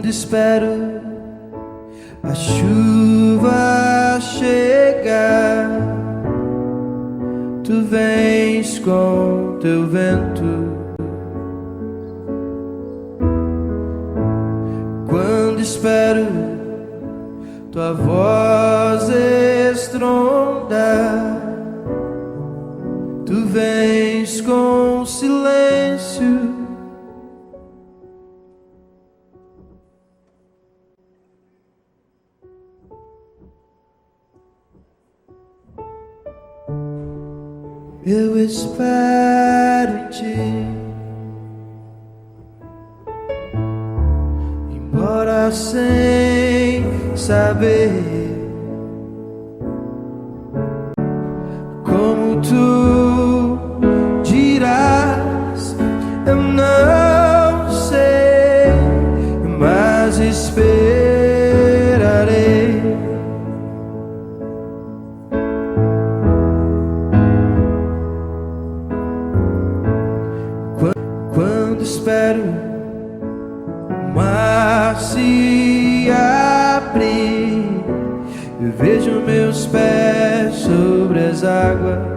Quando espero a chuva chegar, tu vens com teu vento. Quando espero tua voz estrondar, tu vens com silêncio. Eu espero em ti, embora sem saber como tu dirás. Eu não sei, mas esperarei. Quando espero o mar se abrir, eu vejo meus pés sobre as águas.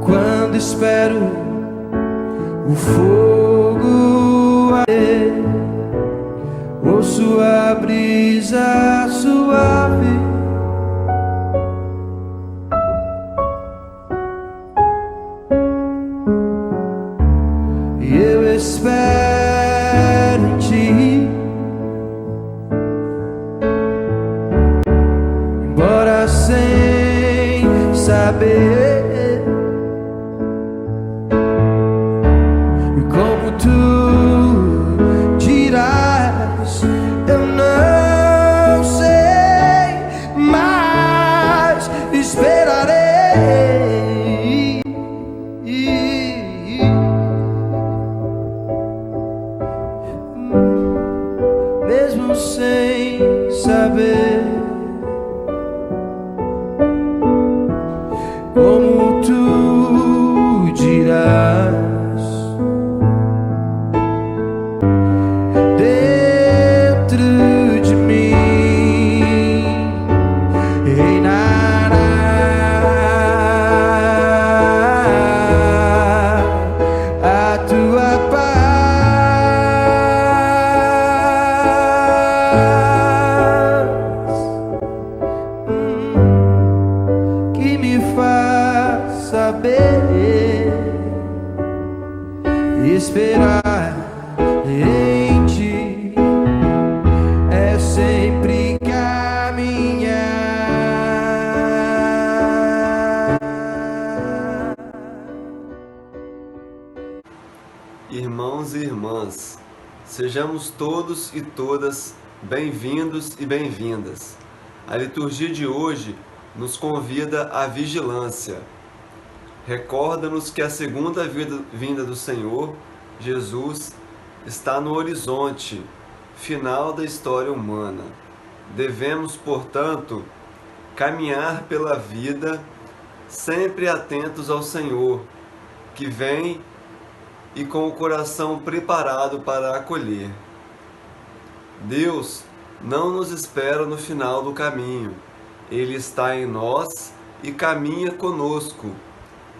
Quando espero o fogo arder, ouço a brisa suave. Eu espero em ti, embora sem saber como tu dirás. Eu não sei, mas esperarei. Mesmo sem saber como tu dirás, dentro de mim reinará a tua paz. Que me faz saber esperar em ti é sempre caminhar. Irmãos e irmãs, sejamos todos e todas bem-vindos e bem-vindas. A liturgia de hoje nos convida à vigilância. Recorda-nos que a segunda vinda do Senhor, Jesus, está no horizonte final da história humana. Devemos, portanto, caminhar pela vida sempre atentos ao Senhor, que vem e com o coração preparado para acolher. Deus não nos espera no final do caminho. Ele está em nós e caminha conosco.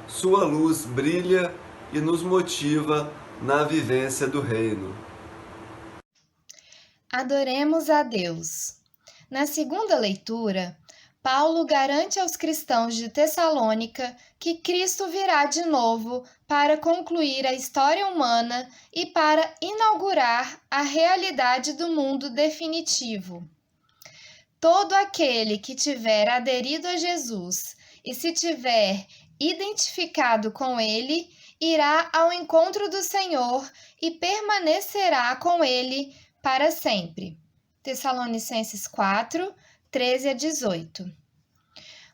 Sua luz brilha e nos motiva na vivência do reino. Adoremos a Deus. Na segunda leitura, Paulo garante aos cristãos de Tessalônica que Cristo virá de novo para concluir a história humana e para inaugurar a realidade do mundo definitivo. Todo aquele que tiver aderido a Jesus e se tiver identificado com ele, irá ao encontro do Senhor e permanecerá com ele para sempre. Tessalonicenses 4, 13 a 18.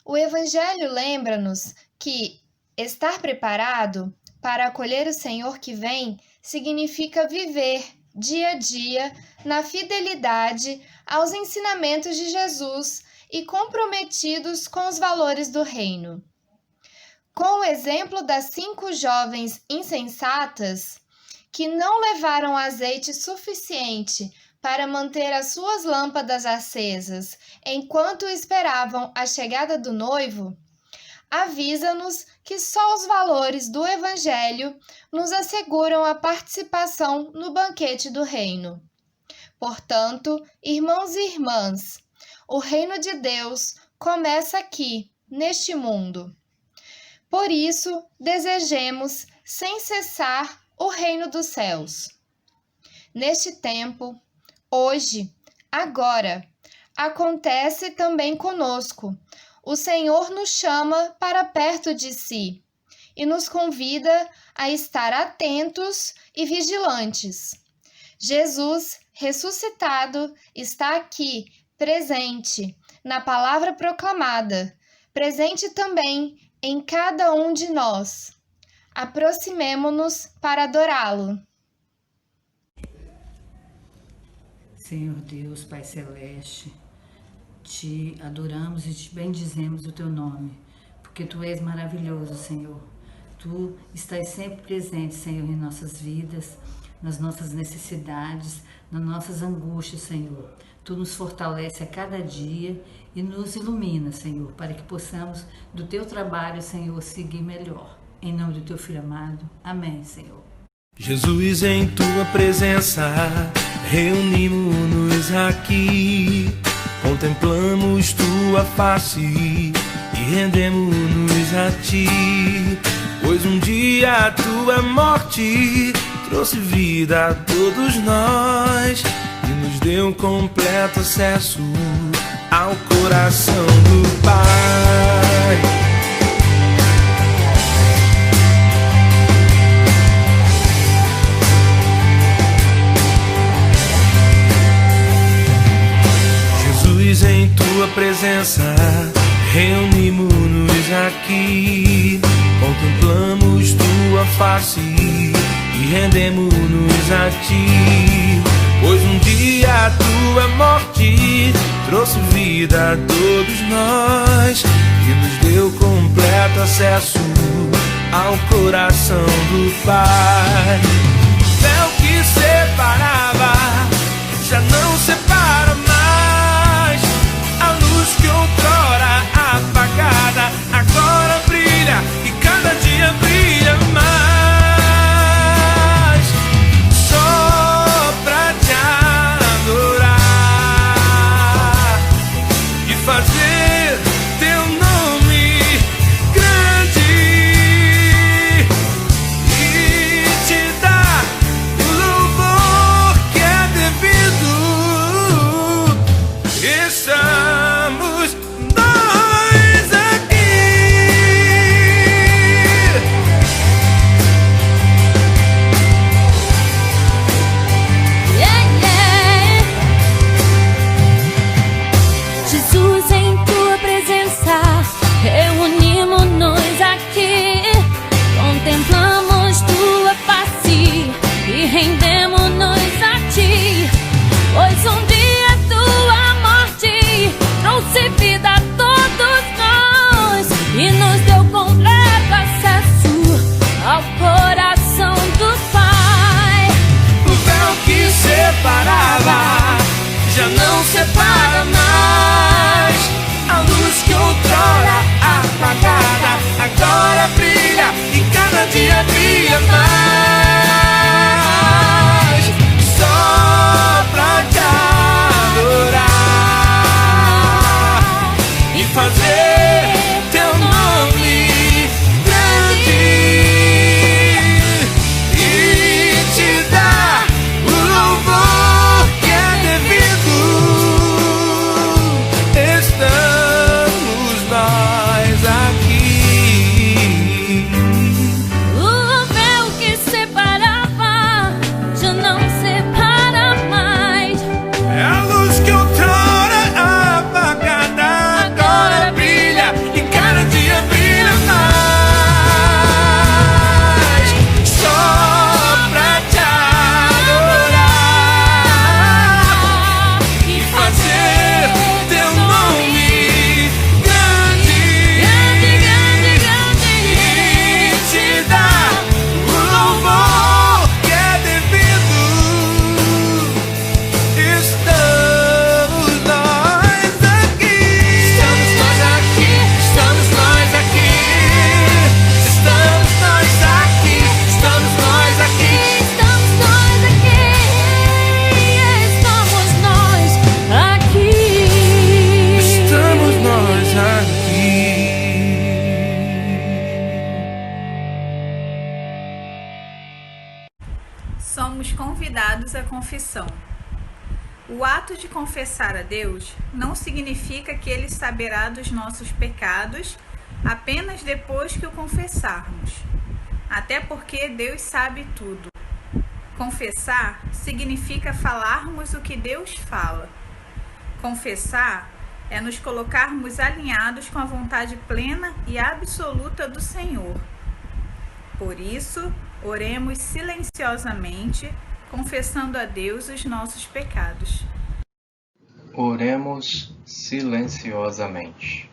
O Evangelho lembra-nos que estar preparado para acolher o Senhor que vem significa viver dia a dia na fidelidade aos ensinamentos de Jesus e comprometidos com os valores do reino. Com o exemplo das 5 jovens insensatas que não levaram azeite suficiente para manter as suas lâmpadas acesas enquanto esperavam a chegada do noivo, avisa-nos que só os valores do Evangelho nos asseguram a participação no banquete do reino. Portanto, irmãos e irmãs, o reino de Deus começa aqui, neste mundo. Por isso, desejemos, sem cessar, o reino dos céus. Neste tempo, hoje, agora, acontece também conosco. O Senhor nos chama para perto de si e nos convida a estar atentos e vigilantes. Jesus, ressuscitado, está aqui, presente, na palavra proclamada, presente também em cada um de nós. Aproximemo-nos para adorá-lo. Senhor Deus, Pai Celeste, te adoramos e te bendizemos o teu nome, porque tu és maravilhoso, Senhor. Tu estás sempre presente, Senhor, em nossas vidas, nas nossas necessidades, nas nossas angústias, Senhor. Tu nos fortalece a cada dia e nos ilumina, Senhor, para que possamos do teu trabalho, Senhor, seguir melhor. Em nome do teu Filho amado. Amém, Senhor. Jesus, em tua presença, reunimos-nos aqui, contemplamos tua face e rendemos-nos a ti, pois um dia a tua morte trouxe vida a todos nós e nos deu completo acesso ao coração do Pai. Em tua presença, reunimos-nos aqui, contemplamos tua face e rendemos-nos a ti, pois um dia a tua morte trouxe vida a todos nós e nos deu completo acesso ao coração do Pai. O véu que separava já não separa mais. A luz que outrora apagada agora brilha e cada dia brilha mais. Só pra te adorar e fazer teu nome grande e te dar o louvor que é devido. Estamos nós aqui. Jesus, em tua presença, reunimos-nos aqui, contemplamos tua face e rendemos-nos a ti, pois um dia tua morte trouxe vida a todos nós e nos deu completo acesso ao coração do Pai. O véu que separava já não separa mais. A luz que outrora apagada agora brilha e cada dia brilha mais. Só pra te adorar e fazer teu nome grande e te dar o louvor que é devido. Estamos nós aqui. O véu que separava já não separa mais. É a luz que outrora apagada agora brilha e Jesus a confissão. O ato de confessar a Deus não significa que Ele saberá dos nossos pecados apenas depois que o confessarmos, até porque Deus sabe tudo. Confessar significa falarmos o que Deus fala. Confessar é nos colocarmos alinhados com a vontade plena e absoluta do Senhor. Por isso, oremos silenciosamente, confessando a Deus os nossos pecados. Oremos silenciosamente.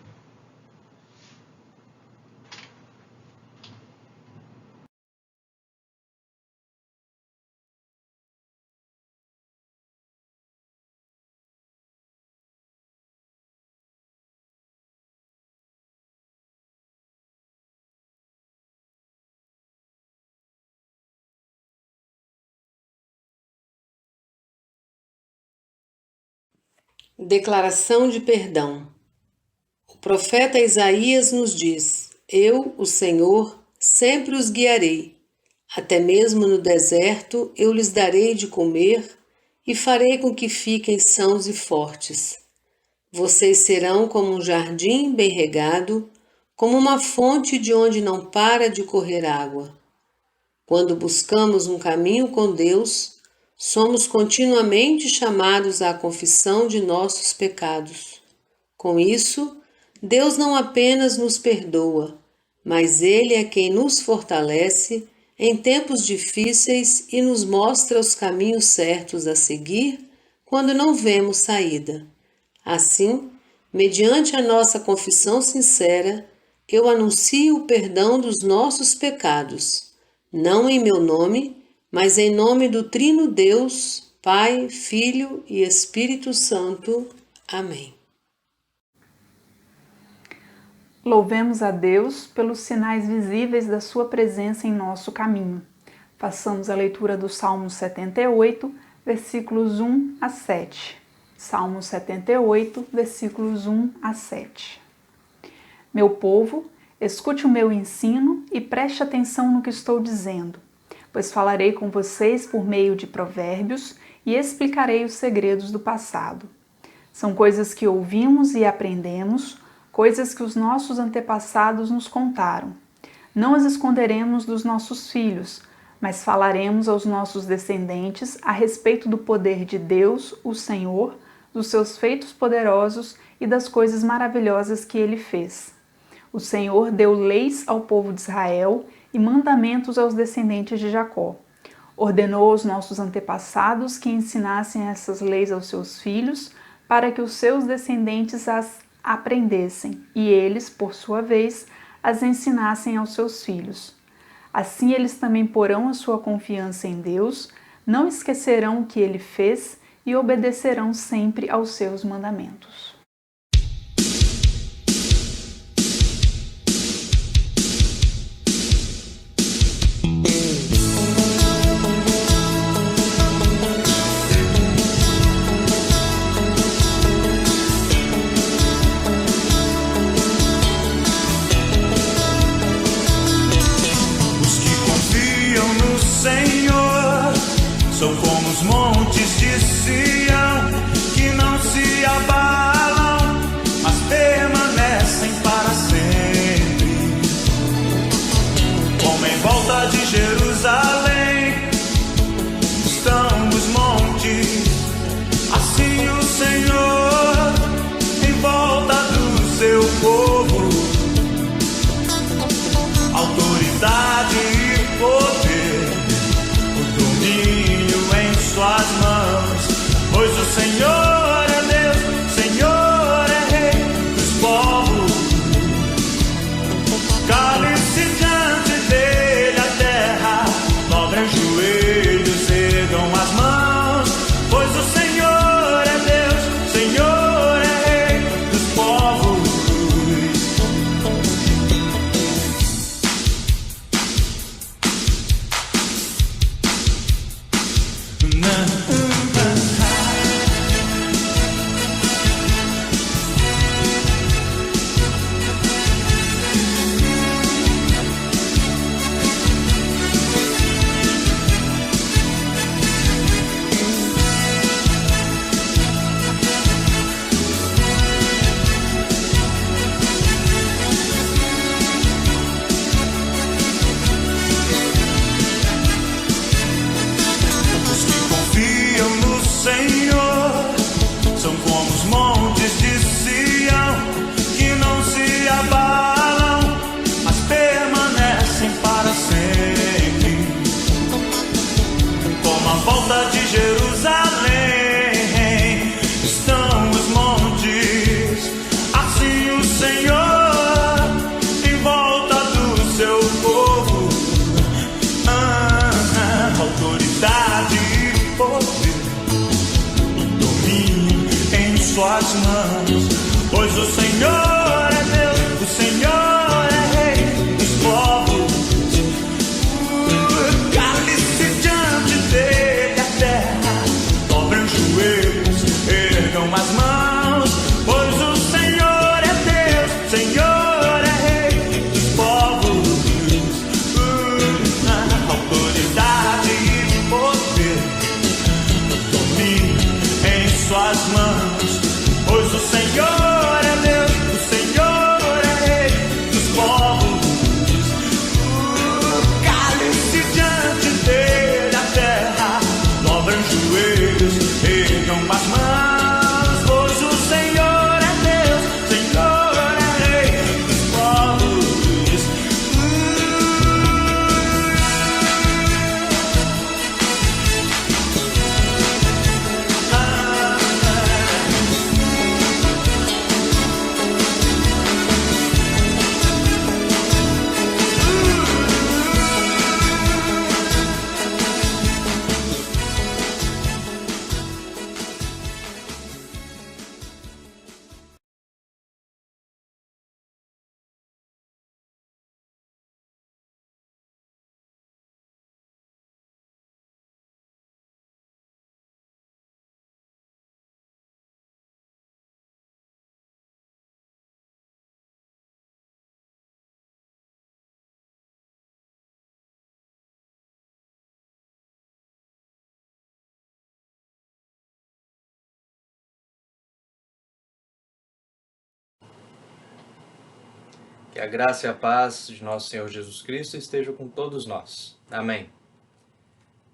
Declaração de perdão. O profeta Isaías nos diz: Eu, o Senhor, sempre os guiarei. Até mesmo no deserto eu lhes darei de comer e farei com que fiquem sãos e fortes. Vocês serão como um jardim bem regado, como uma fonte de onde não para de correr água. Quando buscamos um caminho com Deus, somos continuamente chamados à confissão de nossos pecados. Com isso, Deus não apenas nos perdoa, mas Ele é quem nos fortalece em tempos difíceis e nos mostra os caminhos certos a seguir quando não vemos saída. Assim, mediante a nossa confissão sincera, eu anuncio o perdão dos nossos pecados, não em meu nome, mas em nome do Trino Deus, Pai, Filho e Espírito Santo. Amém. Louvemos a Deus pelos sinais visíveis da sua presença em nosso caminho. Façamos a leitura do Salmo 78, versículos 1 a 7. Salmo 78, versículos 1 a 7. Meu povo, escute o meu ensino e preste atenção no que estou dizendo, pois falarei com vocês por meio de provérbios e explicarei os segredos do passado. São coisas que ouvimos e aprendemos, coisas que os nossos antepassados nos contaram. Não as esconderemos dos nossos filhos, mas falaremos aos nossos descendentes a respeito do poder de Deus, o Senhor, dos seus feitos poderosos e das coisas maravilhosas que Ele fez. O Senhor deu leis ao povo de Israel e mandamentos aos descendentes de Jacó. Ordenou aos nossos antepassados que ensinassem essas leis aos seus filhos, para que os seus descendentes as aprendessem, e eles, por sua vez, as ensinassem aos seus filhos. Assim eles também porão a sua confiança em Deus, não esquecerão o que Ele fez e obedecerão sempre aos seus mandamentos. São como os montes de Sião, que não se abalam, mas permanecem para sempre. Como em volta de Jerusalém estão os montes, assim o Senhor em volta do seu povo. Autoridade e poder, suas mãos, Senhor em volta do seu povo. Autoridade e poder, domínio em suas mãos. Pois o Senhor é Deus, o Senhor é Rei dos povos. Cale-se diante dele a terra, dobrem os joelhos, ergam as mãos. Pois o Senhor é Deus, o Senhor é Rei dos povos. Autoridade e poder, domínio em suas mãos. Pois o Senhor é Deus, o Senhor é Rei dos povos. Cale-se diante dele a terra, dobrem os joelhos, ergam as mãos. Pois o Senhor é Deus, o Senhor é Rei dos povos. Que a graça e a paz de nosso Senhor Jesus Cristo estejam com todos nós. Amém.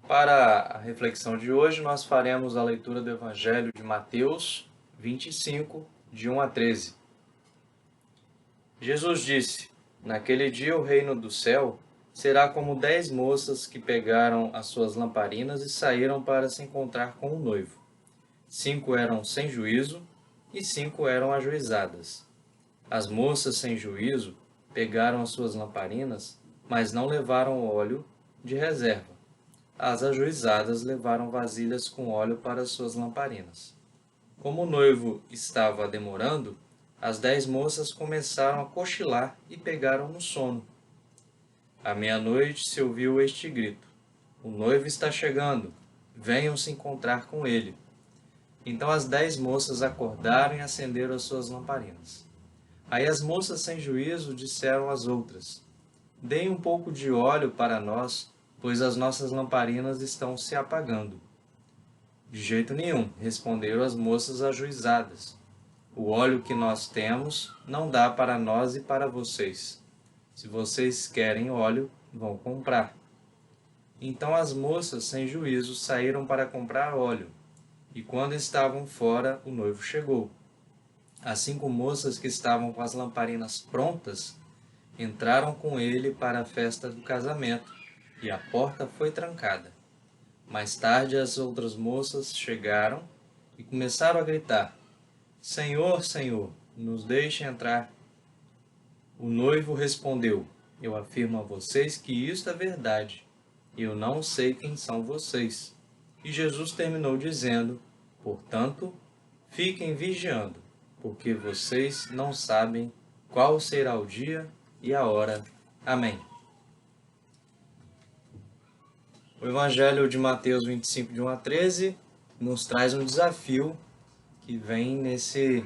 Para a reflexão de hoje, nós faremos a leitura do Evangelho de Mateus 25, de 1 a 13. Jesus disse: naquele dia o reino do céu será como 10 moças que pegaram as suas lamparinas e saíram para se encontrar com o noivo. 5 eram sem juízo e 5 eram ajuizadas. As moças sem juízo pegaram as suas lamparinas, mas não levaram óleo de reserva. As ajuizadas levaram vasilhas com óleo para as suas lamparinas. Como o noivo estava demorando, as 10 moças começaram a cochilar e pegaram no sono. À meia-noite se ouviu este grito: o noivo está chegando, venham se encontrar com ele. Então as 10 moças acordaram e acenderam as suas lamparinas. Aí as moças sem juízo disseram às outras: deem um pouco de óleo para nós, pois as nossas lamparinas estão se apagando. De jeito nenhum, responderam as moças ajuizadas. O óleo que nós temos não dá para nós e para vocês. Se vocês querem óleo, vão comprar. Então as moças sem juízo saíram para comprar óleo, e quando estavam fora, o noivo chegou. As 5 moças que estavam com as lamparinas prontas entraram com ele para a festa do casamento, e a porta foi trancada. Mais tarde as outras moças chegaram e começaram a gritar: Senhor, Senhor, nos deixe entrar. O noivo respondeu: eu afirmo a vocês que isto é verdade. Eu não sei quem são vocês. E Jesus terminou dizendo: portanto, fiquem vigiando, porque vocês não sabem qual será o dia e a hora. Amém. O Evangelho de Mateus 25, de 1 a 13, nos traz um desafio que vem nesses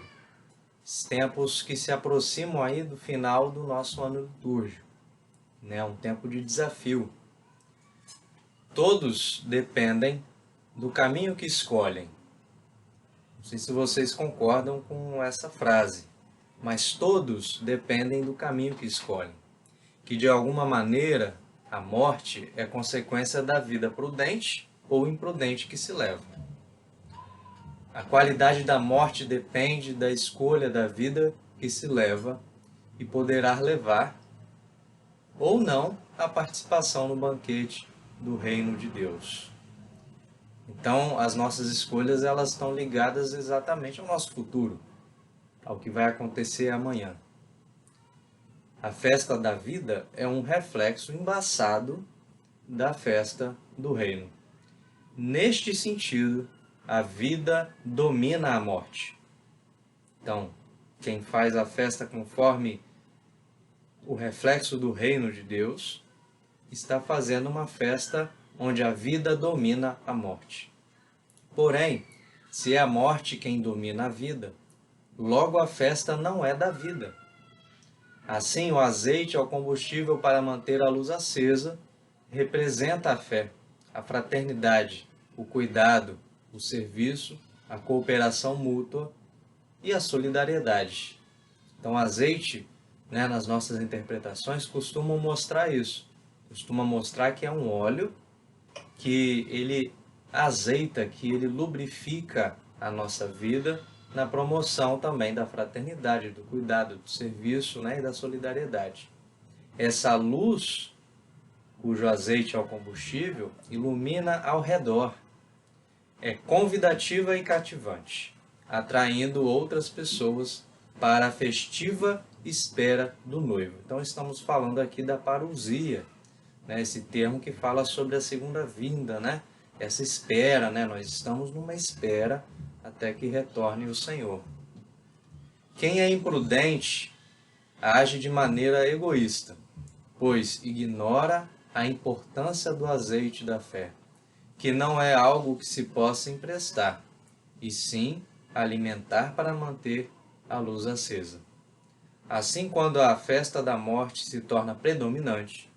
tempos que se aproximam aí do final do nosso ano litúrgico, né? Um tempo de desafio. Todos dependem do caminho que escolhem. Não sei se vocês concordam com essa frase, mas todos dependem do caminho que escolhem. Que de alguma maneira a morte é consequência da vida prudente ou imprudente que se leva. A qualidade da morte depende da escolha da vida que se leva e poderá levar ou não a participação no banquete do reino de Deus. Então, as nossas escolhas elas estão ligadas exatamente ao nosso futuro, ao que vai acontecer amanhã. A festa da vida é um reflexo embaçado da festa do reino. Neste sentido, a vida domina a morte. Então, quem faz a festa conforme o reflexo do reino de Deus está fazendo uma festa onde a vida domina a morte. Porém, se é a morte quem domina a vida, logo a festa não é da vida. Assim, o azeite é o combustível para manter a luz acesa, representa a fé, a fraternidade, o cuidado, o serviço, a cooperação mútua e a solidariedade. Então, o azeite, nas nossas interpretações, costuma mostrar isso. Costuma mostrar que é um óleo que ele azeita, que ele lubrifica a nossa vida na promoção também da fraternidade, do cuidado, do serviço, e da solidariedade. Essa luz, cujo azeite é o combustível, ilumina ao redor. É convidativa e cativante, atraindo outras pessoas para a festiva espera do noivo. Então estamos falando aqui da parousia, esse termo que fala sobre a segunda vinda, essa espera, nós estamos numa espera até que retorne o Senhor. Quem é imprudente age de maneira egoísta, pois ignora a importância do azeite da fé, que não é algo que se possa emprestar, e sim alimentar para manter a luz acesa. Assim, quando a festa da morte se torna predominante,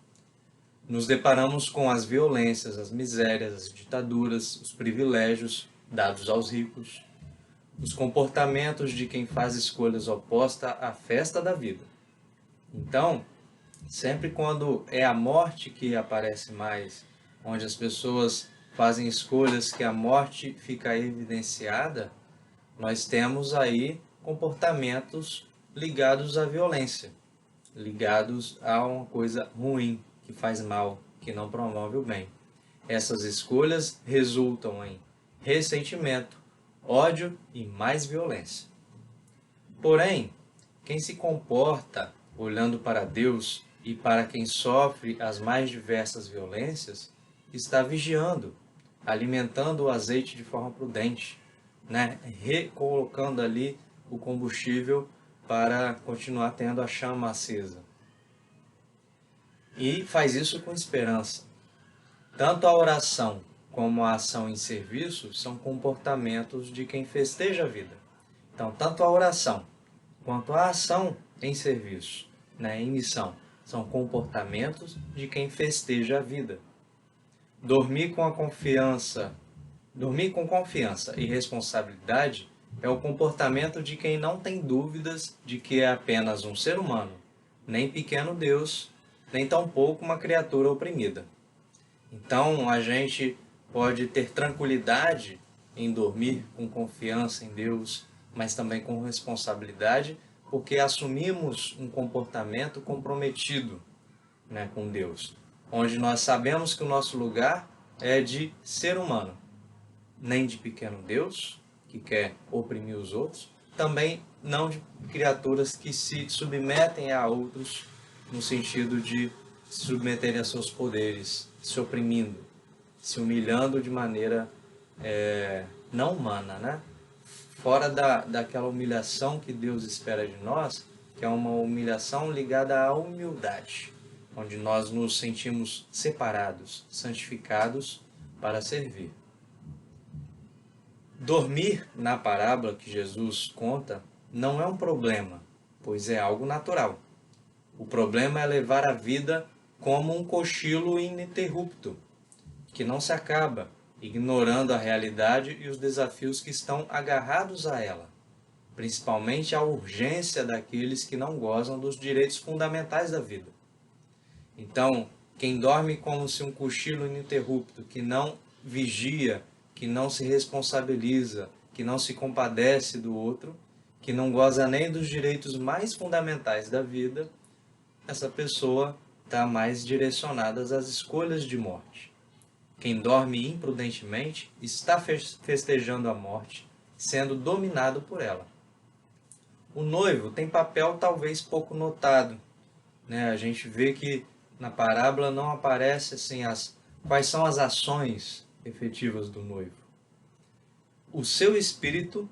nos deparamos com as violências, as misérias, as ditaduras, os privilégios dados aos ricos, os comportamentos de quem faz escolhas opostas à festa da vida. Então, sempre quando é a morte que aparece mais, onde as pessoas fazem escolhas que a morte fica evidenciada, nós temos aí comportamentos ligados à violência, ligados a uma coisa ruim, que faz mal, que não promove o bem. Essas escolhas resultam em ressentimento, ódio e mais violência. Porém, quem se comporta olhando para Deus e para quem sofre as mais diversas violências, está vigiando, alimentando o azeite de forma prudente, recolocando ali o combustível para continuar tendo a chama acesa. E faz isso com esperança. Tanto a oração como a ação em serviço são comportamentos de quem festeja a vida. Então, tanto a oração quanto a ação em serviço, em missão, são comportamentos de quem festeja a vida. Dormir com confiança e responsabilidade é o comportamento de quem não tem dúvidas de que é apenas um ser humano, nem pequeno Deus, nem tampouco uma criatura oprimida. Então, a gente pode ter tranquilidade em dormir com confiança em Deus, mas também com responsabilidade, porque assumimos um comportamento comprometido com Deus, onde nós sabemos que o nosso lugar é de ser humano, nem de pequeno Deus, que quer oprimir os outros, também não de criaturas que se submetem a outros no sentido de se submeterem a seus poderes, se oprimindo, se humilhando de maneira não humana, fora daquela humilhação que Deus espera de nós, que é uma humilhação ligada à humildade, onde nós nos sentimos separados, santificados para servir. Dormir, na parábola que Jesus conta, não é um problema, pois é algo natural. O problema é levar a vida como um cochilo ininterrupto, que não se acaba, ignorando a realidade e os desafios que estão agarrados a ela, principalmente a urgência daqueles que não gozam dos direitos fundamentais da vida. Então, quem dorme como se um cochilo ininterrupto, que não vigia, que não se responsabiliza, que não se compadece do outro, que não goza nem dos direitos mais fundamentais da vida, essa pessoa está mais direcionada às escolhas de morte. Quem dorme imprudentemente está festejando a morte, sendo dominado por ela. O noivo tem papel talvez pouco notado, né? A gente vê que na parábola não aparece assim quais são as ações efetivas do noivo. O seu espírito,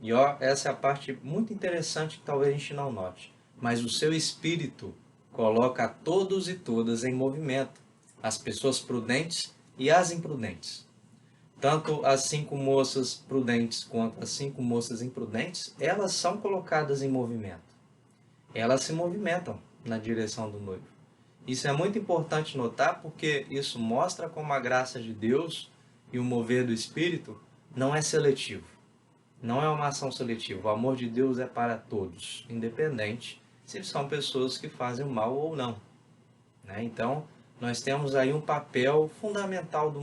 e ó, essa é a parte muito interessante que talvez a gente não note, mas o seu espírito coloca todos e todas em movimento, as pessoas prudentes e as imprudentes. Tanto as 5 moças prudentes quanto as 5 moças imprudentes, elas são colocadas em movimento. Elas se movimentam na direção do noivo. Isso é muito importante notar, porque isso mostra como a graça de Deus e o mover do Espírito não é seletivo. Não é uma ação seletiva. O amor de Deus é para todos, independente se são pessoas que fazem o mal ou não, né? Então, nós temos aí um papel fundamental do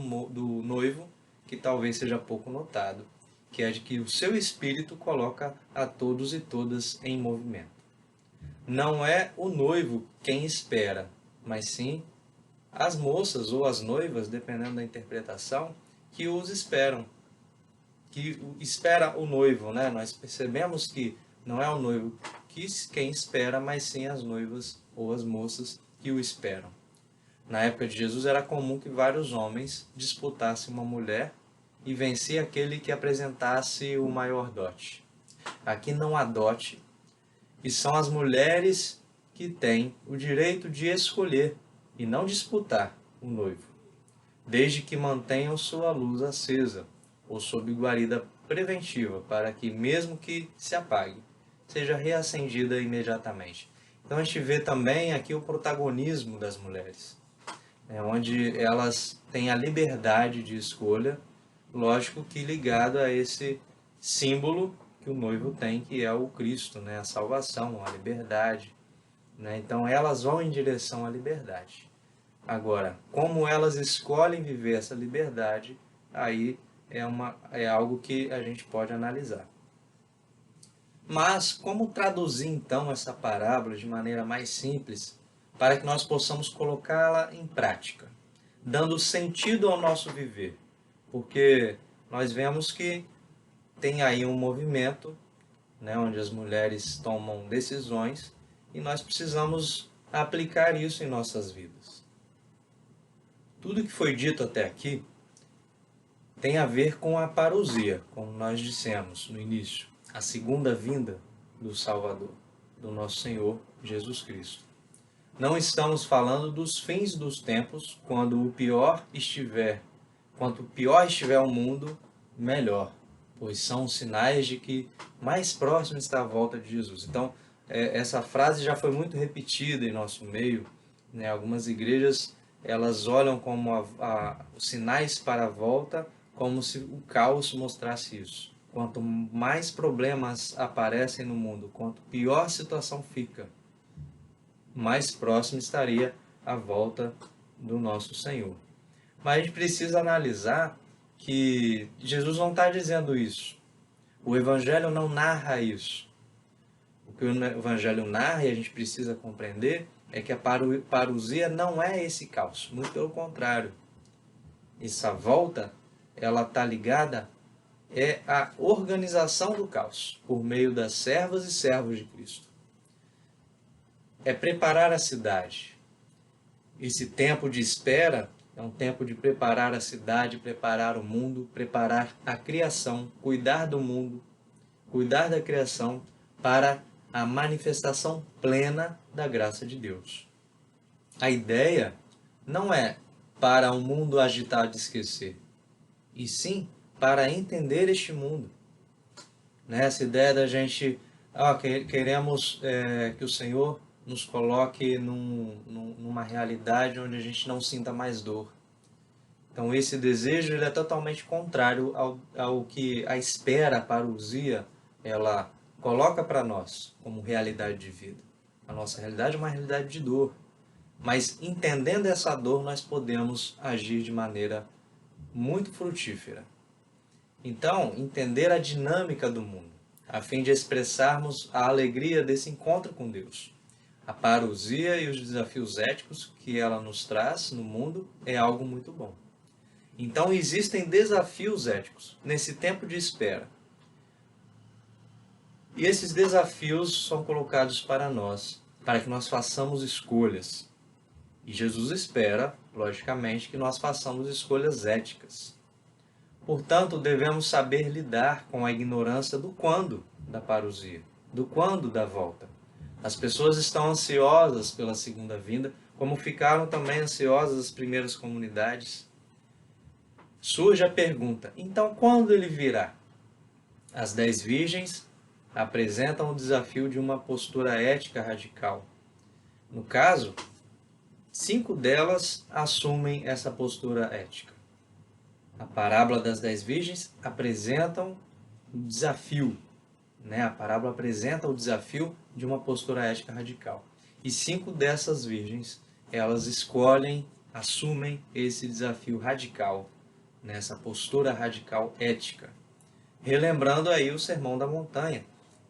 noivo, que talvez seja pouco notado, que é de que o seu espírito coloca a todos e todas em movimento. Não é o noivo quem espera, mas sim as moças ou as noivas, dependendo da interpretação, que os esperam, que espera o noivo, né? Nós percebemos que não é o noivo quem espera, mas sim as noivas ou as moças que o esperam. Na época de Jesus era comum que vários homens disputassem uma mulher e vencia aquele que apresentasse o maior dote. Aqui não há dote, e são as mulheres que têm o direito de escolher e não disputar o noivo, desde que mantenham sua luz acesa ou sob guarida preventiva, para que, mesmo que se apague, seja reacendida imediatamente. Então a gente vê também aqui o protagonismo das mulheres, onde elas têm a liberdade de escolha, lógico que ligado a esse símbolo que o noivo tem, que é o Cristo, né? A salvação, a liberdade, né? Então elas vão em direção à liberdade. Agora, como elas escolhem viver essa liberdade, aí é algo que a gente pode analisar. Mas como traduzir então essa parábola de maneira mais simples para que nós possamos colocá-la em prática, dando sentido ao nosso viver? Porque nós vemos que tem aí um movimento, né, onde as mulheres tomam decisões e nós precisamos aplicar isso em nossas vidas. Tudo que foi dito até aqui tem a ver com a parousia, como nós dissemos no início, a segunda vinda do Salvador, do nosso Senhor Jesus Cristo. Não estamos falando dos fins dos tempos, quanto pior estiver o mundo, melhor, pois são sinais de que mais próximo está a volta de Jesus. Então, essa frase já foi muito repetida em nosso meio, né? Algumas igrejas, elas olham como os sinais para a volta, como se o caos mostrasse isso. Quanto mais problemas aparecem no mundo, quanto pior a situação fica, mais próximo estaria a volta do nosso Senhor. Mas a gente precisa analisar que Jesus não está dizendo isso. O Evangelho não narra isso. O que o Evangelho narra, e a gente precisa compreender, é que a parousia não é esse caos. Muito pelo contrário. Essa volta, ela está ligada à organização do caos, por meio das servas e servos de Cristo. É preparar a cidade. Esse tempo de espera é um tempo de preparar a cidade, preparar o mundo, preparar a criação, cuidar do mundo, cuidar da criação para a manifestação plena da graça de Deus. A ideia não é para um mundo agitado esquecer, e sim para entender este mundo. Essa ideia da gente, queremos que o Senhor nos coloque numa realidade onde a gente não sinta mais dor. Então esse desejo ele é totalmente contrário ao que a espera, a parousia, ela coloca para nós como realidade de vida. A nossa realidade é uma realidade de dor. Mas entendendo essa dor, nós podemos agir de maneira muito frutífera. Então, entender a dinâmica do mundo, a fim de expressarmos a alegria desse encontro com Deus. A parousia e os desafios éticos que ela nos traz no mundo é algo muito bom. Então, existem desafios éticos nesse tempo de espera. E esses desafios são colocados para nós para que nós façamos escolhas. E Jesus espera, logicamente, que nós façamos escolhas éticas. Portanto, devemos saber lidar com a ignorância do quando da parousia, do quando da volta. As pessoas estão ansiosas pela segunda vinda, como ficaram também ansiosas as primeiras comunidades. Surge a pergunta, então quando ele virá? As 10 virgens apresentam o desafio de uma postura ética radical. No caso, 5 delas assumem essa postura ética. A parábola das 10 virgens apresentam o desafio, né? A parábola apresenta o desafio de uma postura ética radical. E 5 dessas virgens, elas escolhem, assumem esse desafio radical, nessa postura radical ética. Relembrando aí o Sermão da Montanha.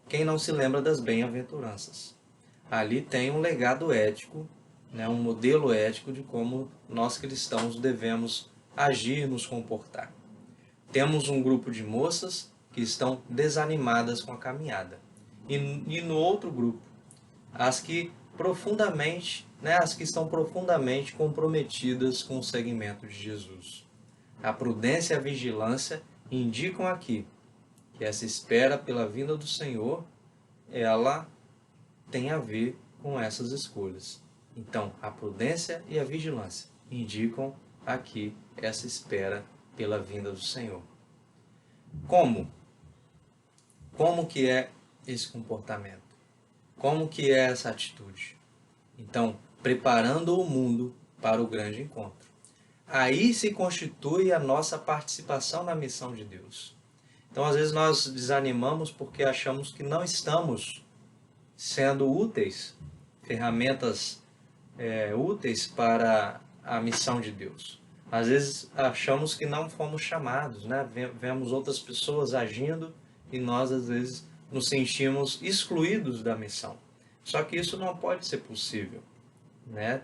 Quem não se lembra das bem-aventuranças? Ali tem um legado ético, né, um modelo ético de como nós cristãos devemos agir, nos comportar. Temos um grupo de moças que estão desanimadas com a caminhada. E no outro grupo, as que estão profundamente comprometidas com o seguimento de Jesus. A prudência e a vigilância indicam aqui que essa espera pela vinda do Senhor, ela tem a ver com essas escolhas. Então, a prudência e a vigilância indicam aqui essa espera pela vinda do Senhor. Como? Como que é esse comportamento? Como que é essa atitude? Então, preparando o mundo para o grande encontro. Aí se constitui a nossa participação na missão de Deus. Então, às vezes nós desanimamos porque achamos que não estamos sendo úteis, ferramentas úteis para a missão de Deus. Às vezes achamos que não fomos chamados, né? Vemos outras pessoas agindo e nós, às vezes, nos sentimos excluídos da missão. Só que isso não pode ser possível, né?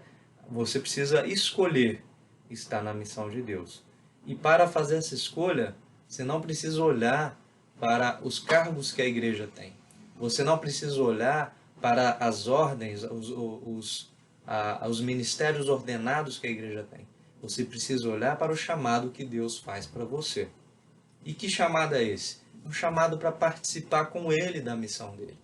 Você precisa escolher estar na missão de Deus. E para fazer essa escolha, você não precisa olhar para os cargos que a igreja tem. Você não precisa olhar para as ordens, os ministérios ordenados que a igreja tem. Você precisa olhar para o chamado que Deus faz para você. E que chamado é esse? Um chamado para participar com Ele da missão dele.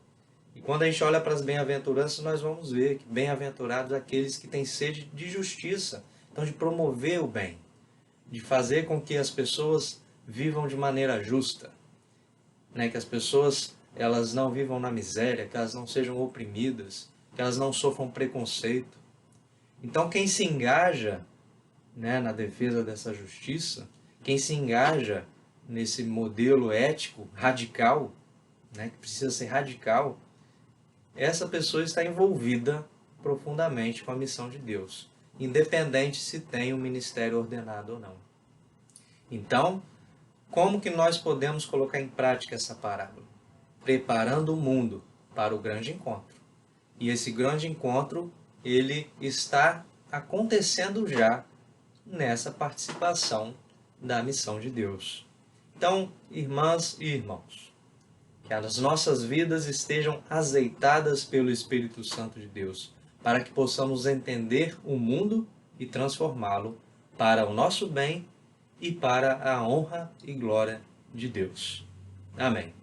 E quando a gente olha para as bem-aventuranças, nós vamos ver que bem-aventurados aqueles que têm sede de justiça, então de promover o bem, de fazer com que as pessoas vivam de maneira justa, né? Que as pessoas elas não vivam na miséria, que elas não sejam oprimidas, que elas não sofram preconceito. Então quem se engaja, né, na defesa dessa justiça, quem se engaja nesse modelo ético radical, né, que precisa ser radical, essa pessoa está envolvida profundamente com a missão de Deus, independente se tem um ministério ordenado ou não. Então, como que nós podemos colocar em prática essa parábola? Preparando o mundo para o grande encontro. E esse grande encontro, ele está acontecendo já nessa participação da missão de Deus. Então, irmãs e irmãos, que as nossas vidas estejam azeitadas pelo Espírito Santo de Deus, para que possamos entender o mundo e transformá-lo para o nosso bem e para a honra e glória de Deus. Amém.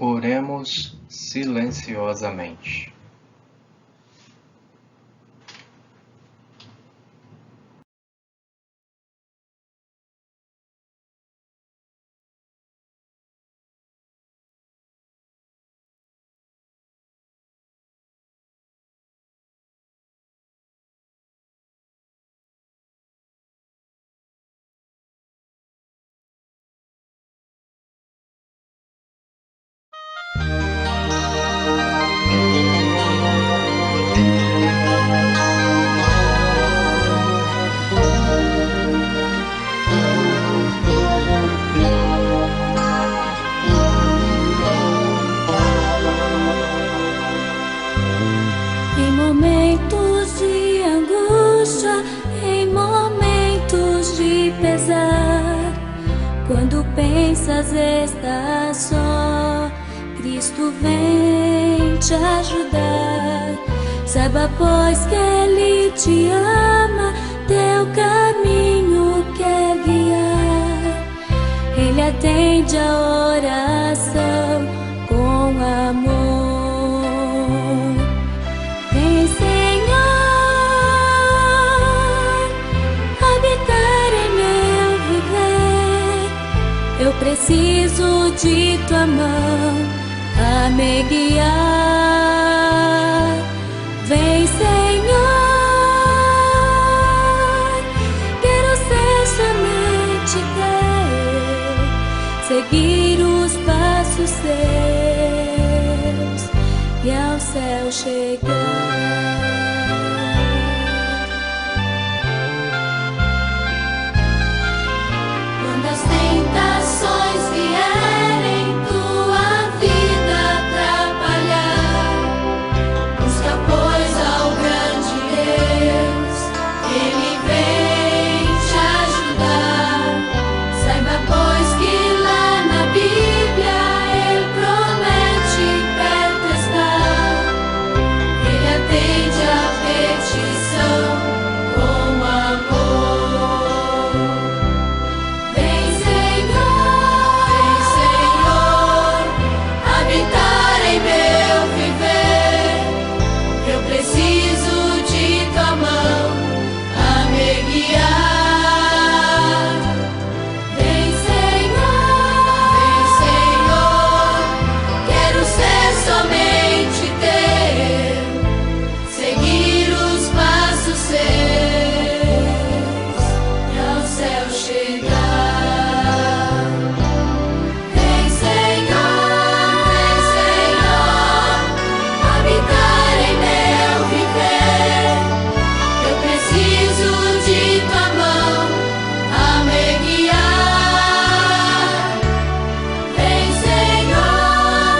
Oremos silenciosamente. Em momentos de angústia, em momentos de pesar, quando pensas estar só, Cristo vem te ajudar. Saiba, pois, que Ele te ama, teu caminho quer guiar. Ele atende a oração com amor. Vem, Senhor, habitar em meu viver. Eu preciso de tua mão a me guiar. Vem, Senhor, quero ser somente teu, seguir os passos seus e ao céu chegar. Quando as tentações vierem tua vida atrapalhar, busca, pois, ao grande Deus, Ele vem te ajudar. Saiba, pois, que lá na Bíblia Ele promete perto estar. Ele atende a petição com amor. Vem, Senhor, habitar em meu viver. Eu preciso de tua mão a me guiar. Vem, Senhor, quero ser somente teu, seguir os passos seus e ao céu chegar. Vem, Senhor, habitar em meu viver. Eu preciso de tua mão a me guiar. Vem, Senhor,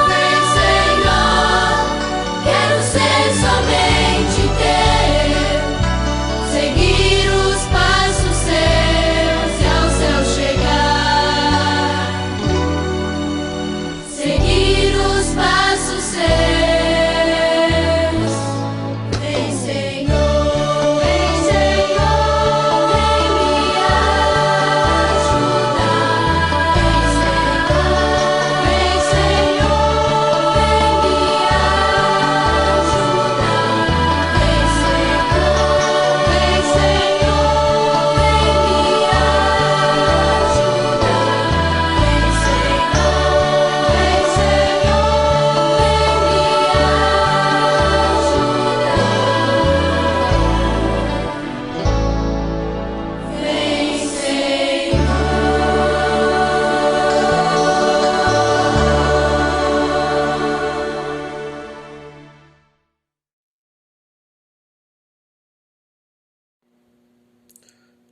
quero ser somente teu, seguir os passos seus e ao céu chegar. Seguir os passos seus. Vem, Senhor, vem me ajudar. Vem, Senhor, vem me ajudar. Vem, Senhor, vem me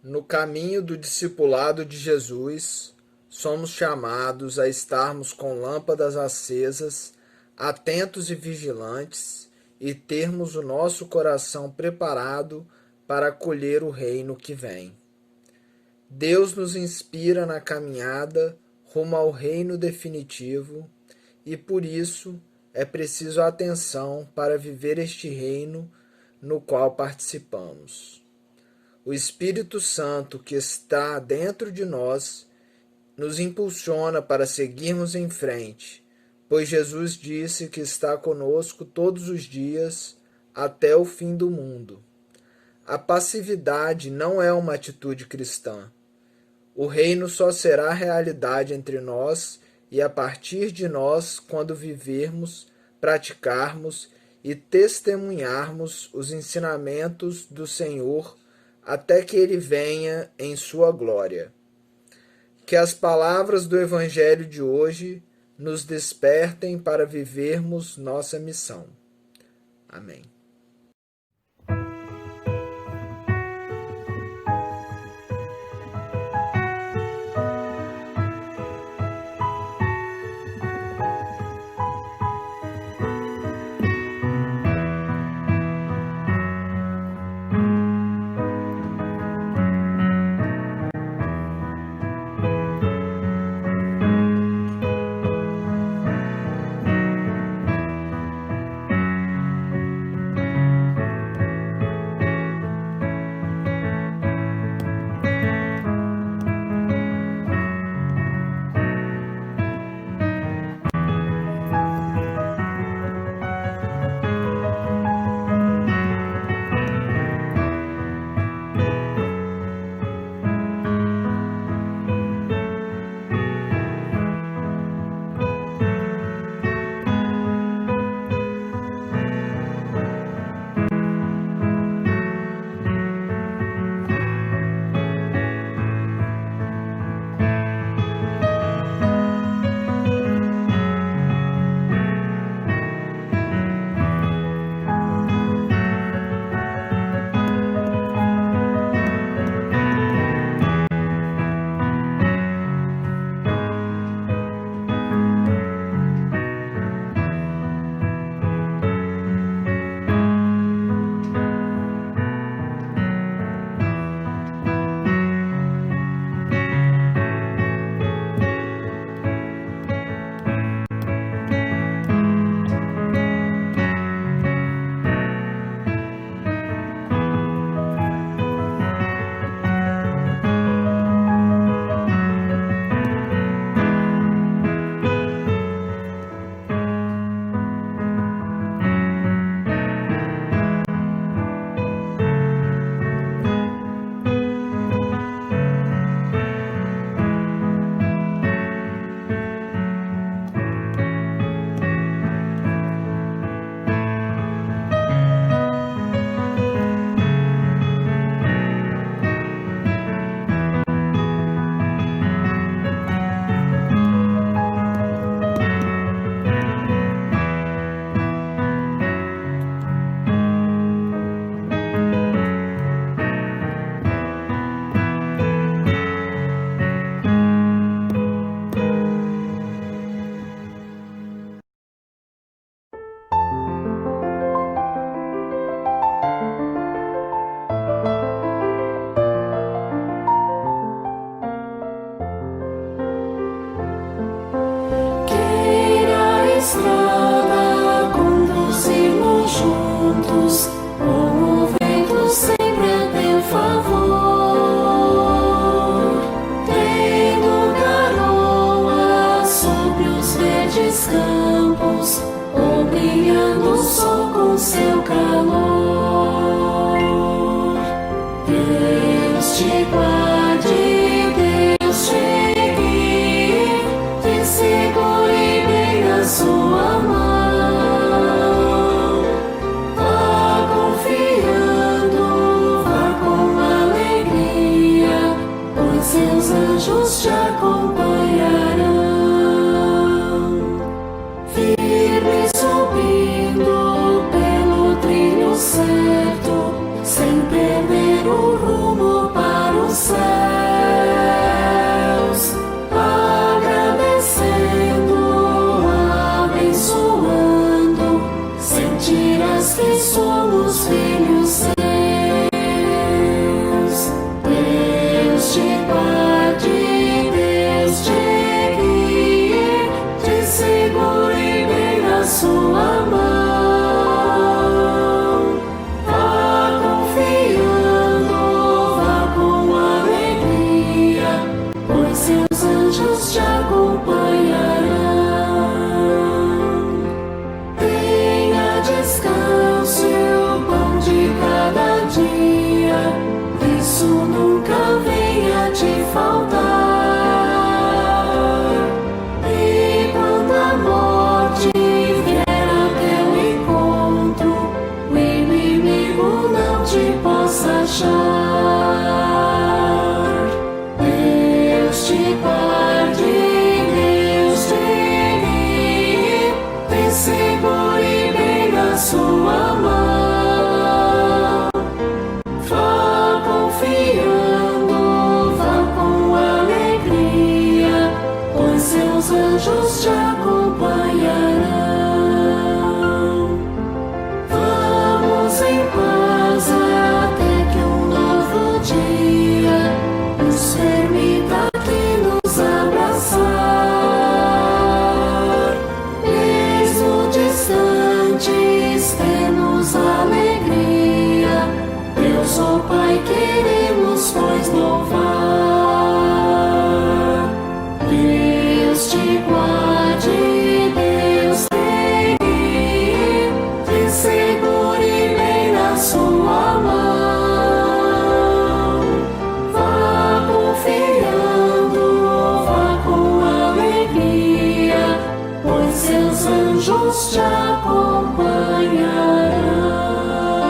No caminho do discipulado de Jesus, somos chamados a estarmos com lâmpadas acesas, atentos e vigilantes, e termos o nosso coração preparado para acolher o reino que vem. Deus nos inspira na caminhada rumo ao reino definitivo e, por isso, é preciso atenção para viver este reino no qual participamos. O Espírito Santo que está dentro de nós nos impulsiona para seguirmos em frente, pois Jesus disse que está conosco todos os dias até o fim do mundo. A passividade não é uma atitude cristã. O reino só será realidade entre nós e a partir de nós quando vivermos, praticarmos e testemunharmos os ensinamentos do Senhor até que Ele venha em sua glória. Que as palavras do Evangelho de hoje nos despertem para vivermos nossa missão. Amém. faltar. E quando a morte vier ao teu encontro, o inimigo não te possa achar. Deus te guarde, Deus te guie, te segure bem na sua mão. Vá confiando, vá com alegria, pois seus anjos te acompanharão. Vamos em paz até que um novo dia nos permita aqui nos abraçar. Mesmo distantes, dê-nos alegria. Deus, ó Pai, queremos pois louvar. Deus te guarde, Deus te guie, te segure bem na sua mão. Vá confiando, vá com alegria, pois seus anjos te acompanharão.